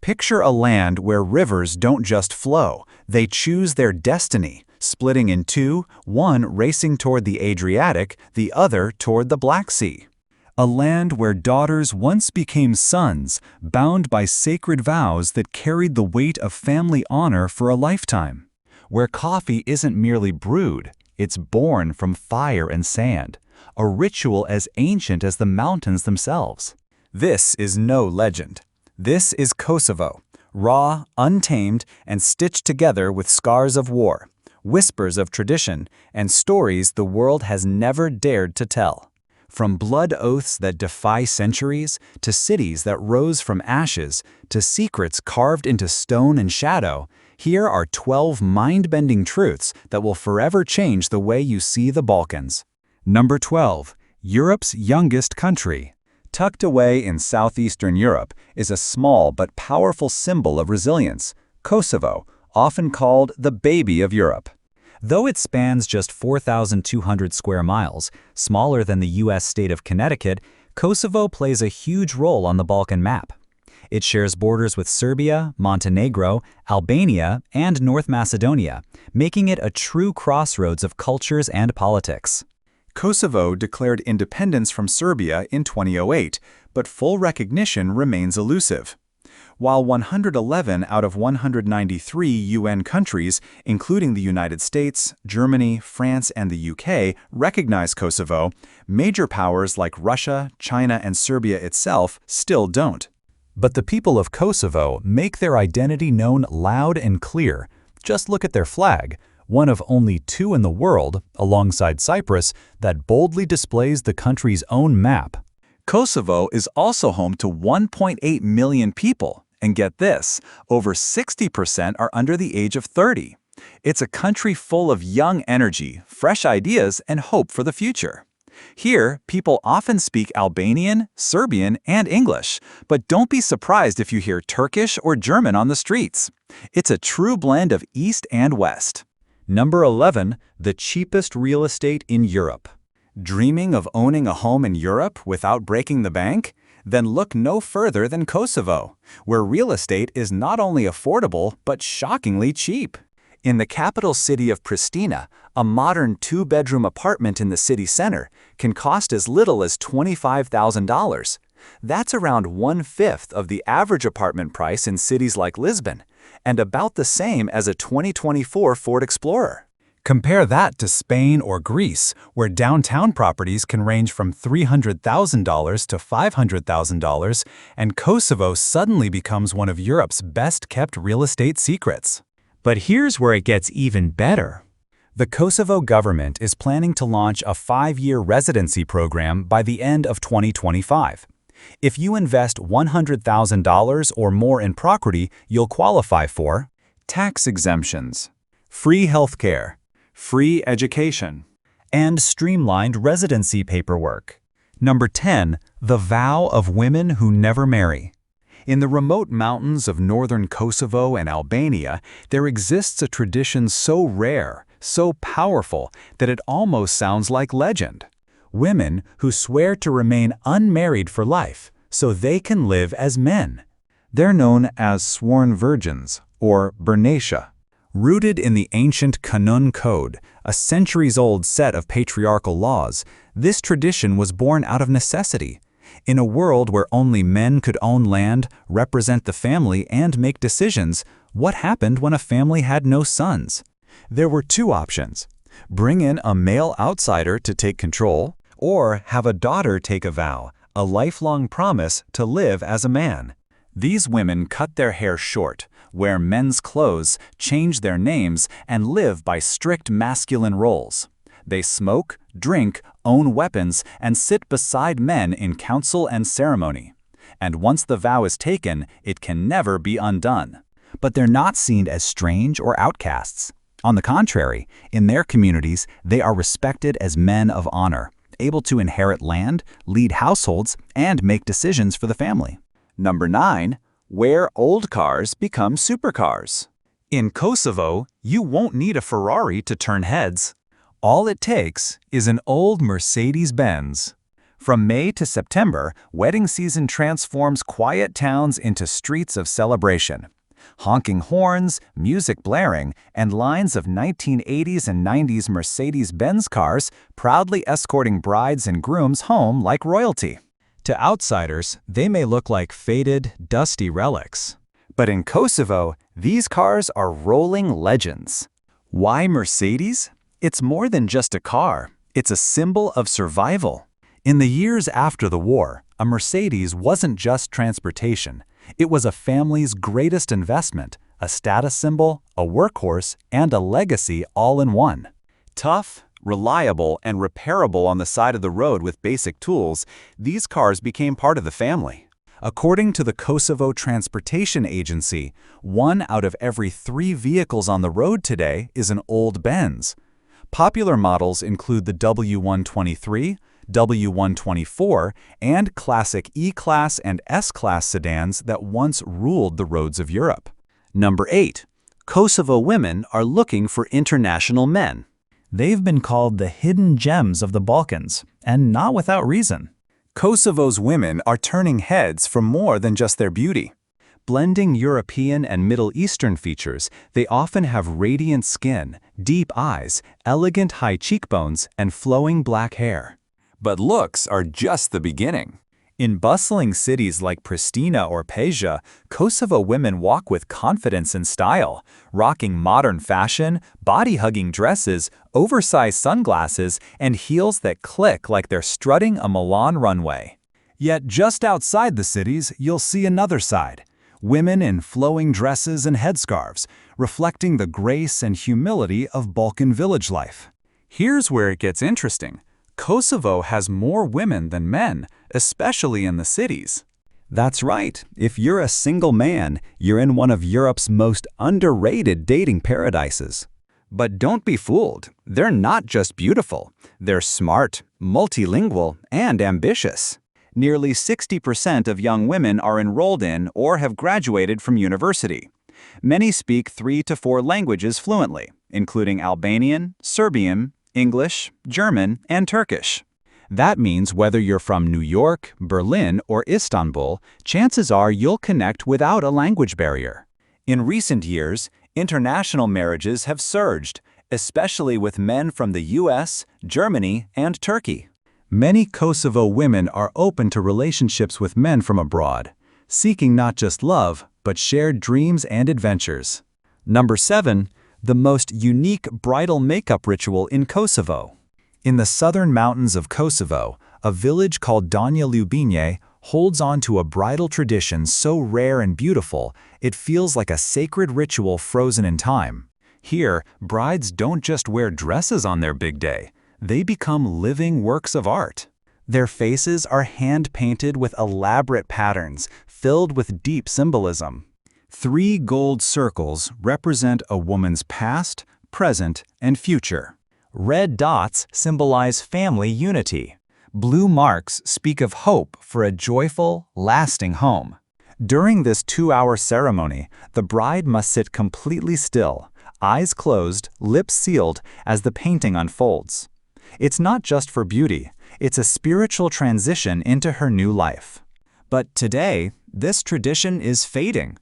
Picture a land where rivers don't just flow, they choose their destiny, splitting in two, one racing toward the Adriatic, the other toward the Black Sea. A land where daughters once became sons, bound by sacred vows that carried the weight of family honor for a lifetime. Where coffee isn't merely brewed, it's born from fire and sand, a ritual as ancient as the mountains themselves. This is no legend. This is Kosovo, raw, untamed, and stitched together with scars of war, whispers of tradition, and stories the world has never dared to tell. From blood oaths that defy centuries, to cities that rose from ashes, to secrets carved into stone and shadow, here are 12 mind-bending truths that will forever change the way you see the Balkans. Number 12. Europe's youngest country. Tucked away in southeastern Europe is a small but powerful symbol of resilience, Kosovo, often called the baby of Europe. Though it spans just 4,200 square miles, smaller than the U.S. state of Connecticut, Kosovo plays a huge role on the Balkan map. It shares borders with Serbia, Montenegro, Albania, and North Macedonia, making it a true crossroads of cultures and politics. Kosovo declared independence from Serbia in 2008, but full recognition remains elusive. While 111 out of 193 UN countries, including the United States, Germany, France, and the UK, recognize Kosovo, major powers like Russia, China, and Serbia itself still don't. But the people of Kosovo make their identity known loud and clear. Just look at their flag, one of only two in the world, alongside Cyprus, that boldly displays the country's own map. Kosovo is also home to 1.8 million people, and get this, over 60% are under the age of 30. It's a country full of young energy, fresh ideas, and hope for the future. Here, people often speak Albanian, Serbian, and English, but don't be surprised if you hear Turkish or German on the streets. It's a true blend of East and West. Number 11. The cheapest real estate in Europe. Dreaming of owning a home in Europe without breaking the bank? Then look no further than Kosovo, where real estate is not only affordable but shockingly cheap. In the capital city of Pristina, a modern two-bedroom apartment in the city center can cost as little as $25,000. That's around 1/5 of the average apartment price in cities like Lisbon, and about the same as a 2024 Ford Explorer. Compare that to Spain or Greece, where downtown properties can range from $300,000 to $500,000, and Kosovo suddenly becomes one of Europe's best-kept real estate secrets. But here's where it gets even better. The Kosovo government is planning to launch a 5-year residency program by the end of 2025. If you invest $100,000 or more in property, you'll qualify for tax exemptions, free healthcare, free education, and streamlined residency paperwork. Number 10. The vow of women who never marry. In the remote mountains of northern Kosovo and Albania, there exists a tradition so rare, so powerful, that it almost sounds like legend. Women who swear to remain unmarried for life, so they can live as men. They're known as sworn virgins, or Bernatia. Rooted in the ancient Kanun Code, a centuries-old set of patriarchal laws, this tradition was born out of necessity. In a world where only men could own land, represent the family, and make decisions, what happened when a family had no sons? There were two options: bring in a male outsider to take control, or have a daughter take a vow, a lifelong promise to live as a man. These women cut their hair short, wear men's clothes, change their names, and live by strict masculine roles. They smoke, drink, own weapons, and sit beside men in council and ceremony. And once the vow is taken, it can never be undone. But they're not seen as strange or outcasts. On the contrary, in their communities, they are respected as men of honor, able to inherit land, lead households, and make decisions for the family. Number 9. Where old cars become supercars. In Kosovo, you won't need a Ferrari to turn heads. All it takes is an old Mercedes-Benz. From May to September, wedding season transforms quiet towns into streets of celebration. Honking horns, music blaring, and lines of 1980s and 90s Mercedes-Benz cars proudly escorting brides and grooms home like royalty. To outsiders, they may look like faded, dusty relics. But in Kosovo, these cars are rolling legends. Why Mercedes? It's more than just a car. It's a symbol of survival. In the years after the war, a Mercedes wasn't just transportation. It was a family's greatest investment, a status symbol, a workhorse, and a legacy all in one. Tough, reliable, and repairable on the side of the road with basic tools, these cars became part of the family. According to the Kosovo Transportation Agency, 1 out of every 3 vehicles on the road today is an old Benz. Popular models include the W123, W124, and classic E-Class and S-Class sedans that once ruled the roads of Europe. Number 8. Kosovo women are looking for international men. They've been called the hidden gems of the Balkans, and not without reason. Kosovo's women are turning heads for more than just their beauty. Blending European and Middle Eastern features, they often have radiant skin, deep eyes, elegant high cheekbones, and flowing black hair. But looks are just the beginning. In bustling cities like Pristina or Peja, Kosovo women walk with confidence and style, rocking modern fashion, body-hugging dresses, oversized sunglasses, and heels that click like they're strutting a Milan runway. Yet just outside the cities, you'll see another side. Women in flowing dresses and headscarves, reflecting the grace and humility of Balkan village life. Here's where it gets interesting. Kosovo has more women than men, especially in the cities. That's right. If you're a single man, you're in one of Europe's most underrated dating paradises. But don't be fooled. They're not just beautiful. They're smart, multilingual, and ambitious. Nearly 60% of young women are enrolled in or have graduated from university. Many speak 3 to 4 languages fluently, including Albanian, Serbian, English, German, and Turkish. That means whether you're from New York, Berlin, or Istanbul, chances are you'll connect without a language barrier. In recent years, international marriages have surged, especially with men from the US, Germany, and Turkey. Many Kosovo women are open to relationships with men from abroad, seeking not just love, but shared dreams and adventures. Number 7. The most unique bridal makeup ritual in Kosovo. In the southern mountains of Kosovo, a village called Donja Ljubinje holds on to a bridal tradition so rare and beautiful, it feels like a sacred ritual frozen in time. Here, brides don't just wear dresses on their big day. They become living works of art. Their faces are hand-painted with elaborate patterns, filled with deep symbolism. 3 gold circles represent a woman's past, present, and future. Red dots symbolize family unity. Blue marks speak of hope for a joyful, lasting home. During this 2-hour ceremony, the bride must sit completely still, eyes closed, lips sealed, as the painting unfolds. It's not just for beauty, it's a spiritual transition into her new life. But today, this tradition is fading.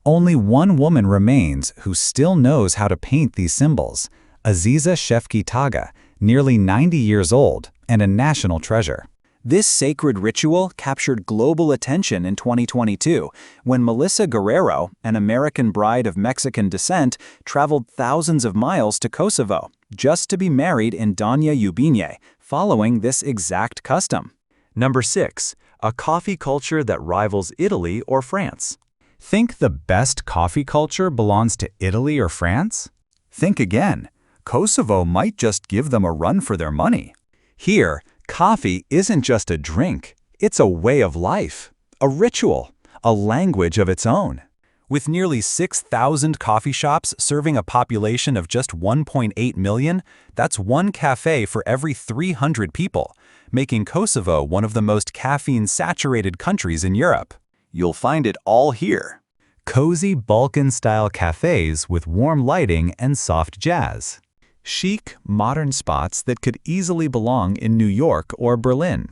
Only one woman remains who still knows how to paint these symbols, Aziza Shefki Taga, nearly 90 years old and a national treasure. This sacred ritual captured global attention in 2022 when Melissa Guerrero, an American bride of Mexican descent, traveled thousands of miles to Kosovo just to be married in Donja Ljubinje, following this exact custom. Number 6. A coffee culture that rivals Italy or France. Think the best coffee culture belongs to Italy or France? Think again. Kosovo might just give them a run for their money. Here, coffee isn't just a drink, it's a way of life, a ritual, a language of its own. With nearly 6,000 coffee shops serving a population of just 1.8 million, that's one cafe for every 300 people, making Kosovo one of the most caffeine-saturated countries in Europe. You'll find it all here. Cozy Balkan-style cafes with warm lighting and soft jazz. Chic, modern spots that could easily belong in New York or Berlin.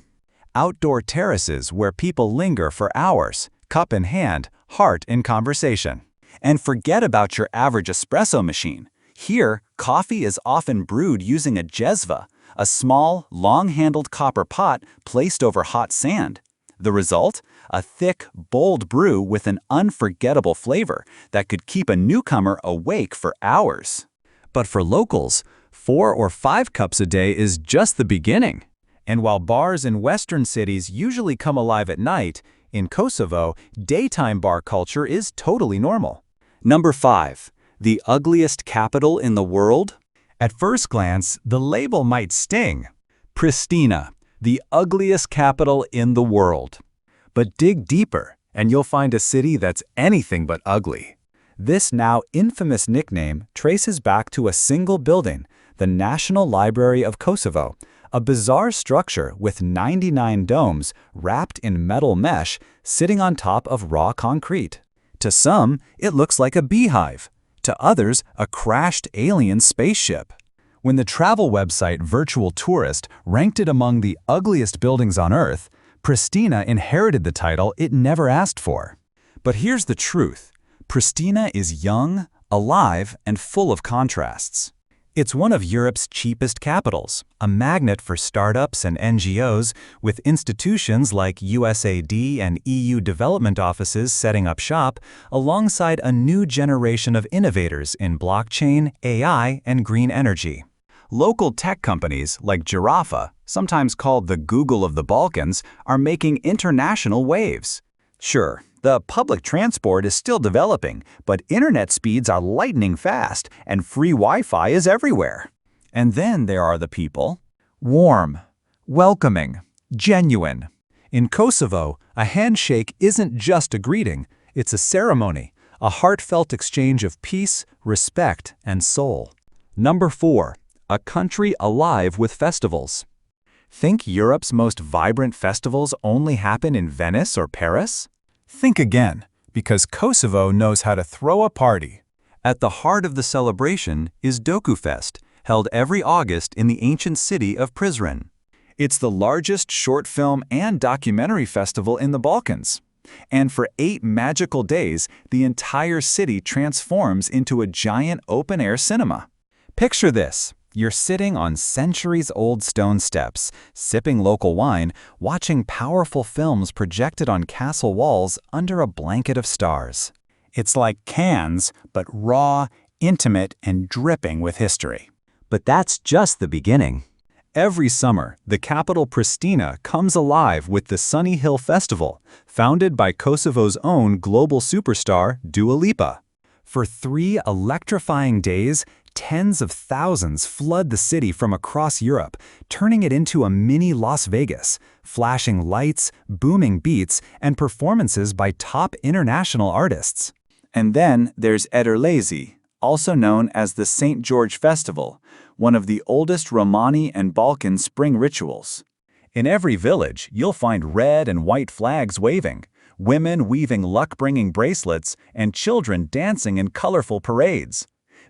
outdoor terraces where people linger for hours, cup in hand, heart in conversation. And forget about your average espresso machine. Here, coffee is often brewed using a jezva, a small, long-handled copper pot placed over hot sand. The result? A thick, bold brew with an unforgettable flavor that could keep a newcomer awake for hours. But for locals, 4 or 5 cups a day is just the beginning. And while bars in Western cities usually come alive at night, in Kosovo, daytime bar culture is totally normal. Number 5. The ugliest capital in the world? At first glance, the label might sting. Pristina, the ugliest capital in the world. But dig deeper, and you'll find a city that's anything but ugly. This now infamous nickname traces back to a single building, the National Library of Kosovo, a bizarre structure with 99 domes wrapped in metal mesh sitting on top of raw concrete. To some, it looks like a beehive. To others, a crashed alien spaceship. When the travel website Virtual Tourist ranked it among the ugliest buildings on Earth, Pristina inherited the title it never asked for. But here's the truth. Pristina is young, alive, and full of contrasts. It's one of Europe's cheapest capitals, a magnet for startups and NGOs, with institutions like USAID and EU development offices setting up shop, alongside a new generation of innovators in blockchain, AI, and green energy. Local tech companies like Giraffa, sometimes called the Google of the Balkans, are making international waves. Sure, the public transport is still developing, but internet speeds are lightning fast, and free Wi-Fi is everywhere. And then there are the people. Warm, welcoming, genuine. In Kosovo, a handshake isn't just a greeting, it's a ceremony, a heartfelt exchange of peace, respect, and soul. Number 4. A country alive with festivals. Think Europe's most vibrant festivals only happen in Venice or Paris? Think again, because Kosovo knows how to throw a party. At the heart of the celebration is DokuFest, held every August in the ancient city of Prizren. It's the largest short film and documentary festival in the Balkans. And for 8 magical days, the entire city transforms into a giant open-air cinema. Picture this. You're sitting on centuries-old stone steps, sipping local wine, watching powerful films projected on castle walls under a blanket of stars. It's like Cannes, but raw, intimate, and dripping with history. But that's just the beginning. Every summer, the capital Pristina comes alive with the Sunny Hill Festival, founded by Kosovo's own global superstar, Dua Lipa. For 3 electrifying days, tens of thousands flood the city from across Europe, turning it into a mini Las Vegas, flashing lights, booming beats, and performances by top international artists. And then there's Ederlezi, also known as the St. George Festival, one of the oldest Romani and Balkan spring rituals. In every village, you'll find red and white flags waving, women weaving luck-bringing bracelets, and children dancing in colorful parades.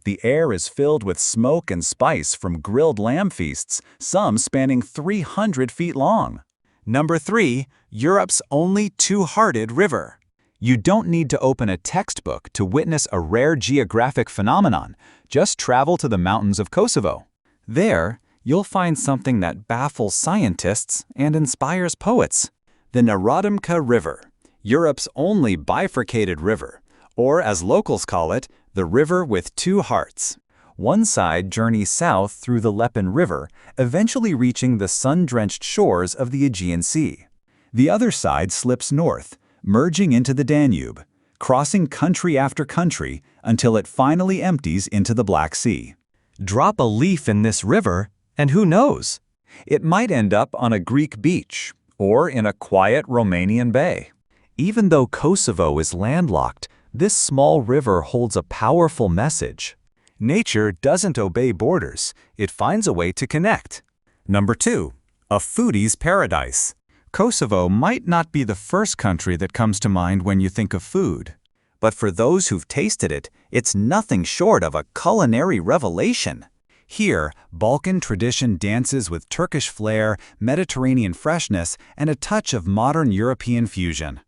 The air is filled with smoke and spice from grilled lamb feasts, some spanning 300 feet long. Number 3. Europe's only two-hearted river. You don't need to open a textbook to witness a rare geographic phenomenon. Just travel to the mountains of Kosovo. There, you'll find something that baffles scientists and inspires poets. The Neradumka River, Europe's only bifurcated river, or as locals call it, the river with 2 hearts. One side journeys south through the Lepen River, eventually reaching the sun-drenched shores of the Aegean Sea. The other side slips north, merging into the Danube, crossing country after country until it finally empties into the Black Sea. Drop a leaf in this river, and who knows? It might end up on a Greek beach or in a quiet Romanian bay. Even though Kosovo is landlocked, this small river holds a powerful message. Nature doesn't obey borders, it finds a way to connect. Number 2. A foodie's paradise. Kosovo might not be the first country that comes to mind when you think of food. But for those who've tasted it, it's nothing short of a culinary revelation. Here, Balkan tradition dances with Turkish flair, Mediterranean freshness, and a touch of modern European fusion.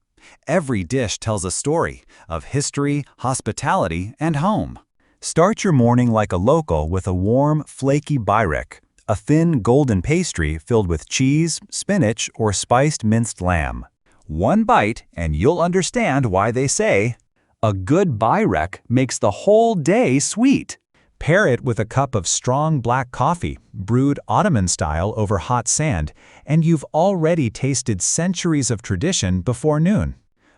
Every dish tells a story of history, hospitality, and home. Start your morning like a local with a warm, flaky byrek, a thin golden pastry filled with cheese, spinach, or spiced minced lamb. One bite and you'll understand why they say, "A good byrek makes the whole day sweet." Pair it with a cup of strong black coffee, brewed Ottoman style over hot sand, and you've already tasted centuries of tradition before noon.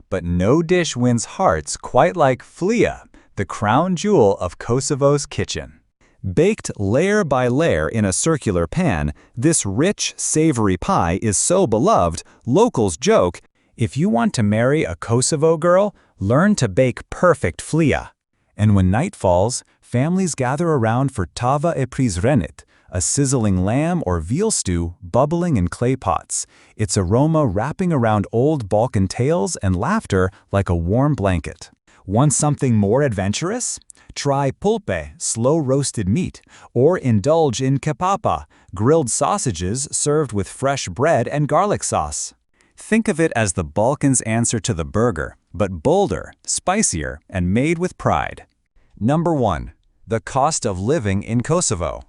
But no dish wins hearts quite like flea, the crown jewel of Kosovo's kitchen. Baked layer by layer in a circular pan, this rich, savory pie is so beloved, locals joke, if you want to marry a Kosovo girl, learn to bake perfect flea. And when night falls, families gather around for tava e prizrenit, a sizzling lamb or veal stew bubbling in clay pots, its aroma wrapping around old Balkan tales and laughter like a warm blanket. Want something more adventurous? Try pulpe, slow-roasted meat, or indulge in kepapa, grilled sausages served with fresh bread and garlic sauce. Think of it as the Balkans' answer to the burger, but bolder, spicier, and made with pride. Number 1. The cost of living in Kosovo.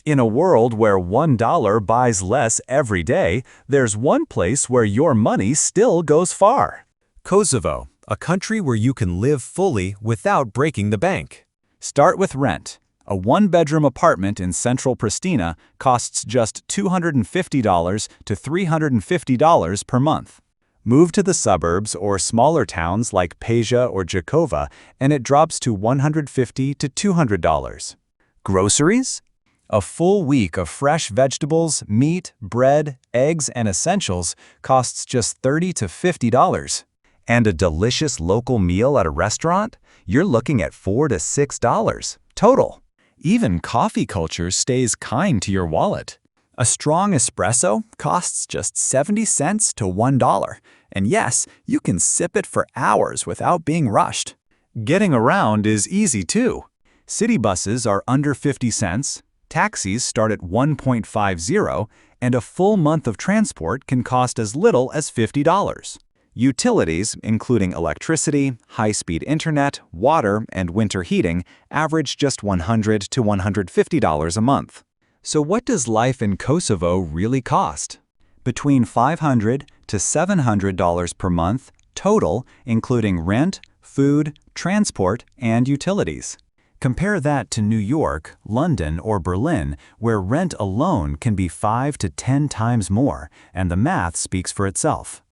In a world where $1 buys less every day, there's one place where your money still goes far. Kosovo, a country where you can live fully without breaking the bank. Start with rent. A one-bedroom apartment in central Pristina costs just $250 to $350 per month. Move to the suburbs or smaller towns like Peja or Jakova, and it drops to $150 to $200. Groceries? A full week of fresh vegetables, meat, bread, eggs, and essentials costs just $30 to $50. And a delicious local meal at a restaurant? You're looking at $4 to $6 total. Even coffee culture stays kind to your wallet. A strong espresso costs just 70 cents to $1. And yes, you can sip it for hours without being rushed. Getting around is easy too. City buses are under 50 cents, taxis start at 1.50, and a full month of transport can cost as little as $50. Utilities, including electricity, high-speed internet, water, and winter heating, average just $100 to $150 a month. So what does life in Kosovo really cost? Between $500 to $700 per month total, including rent, food, transport, and utilities. Compare that to New York, London, or Berlin, where rent alone can be 5 to 10 times more, and the math speaks for itself.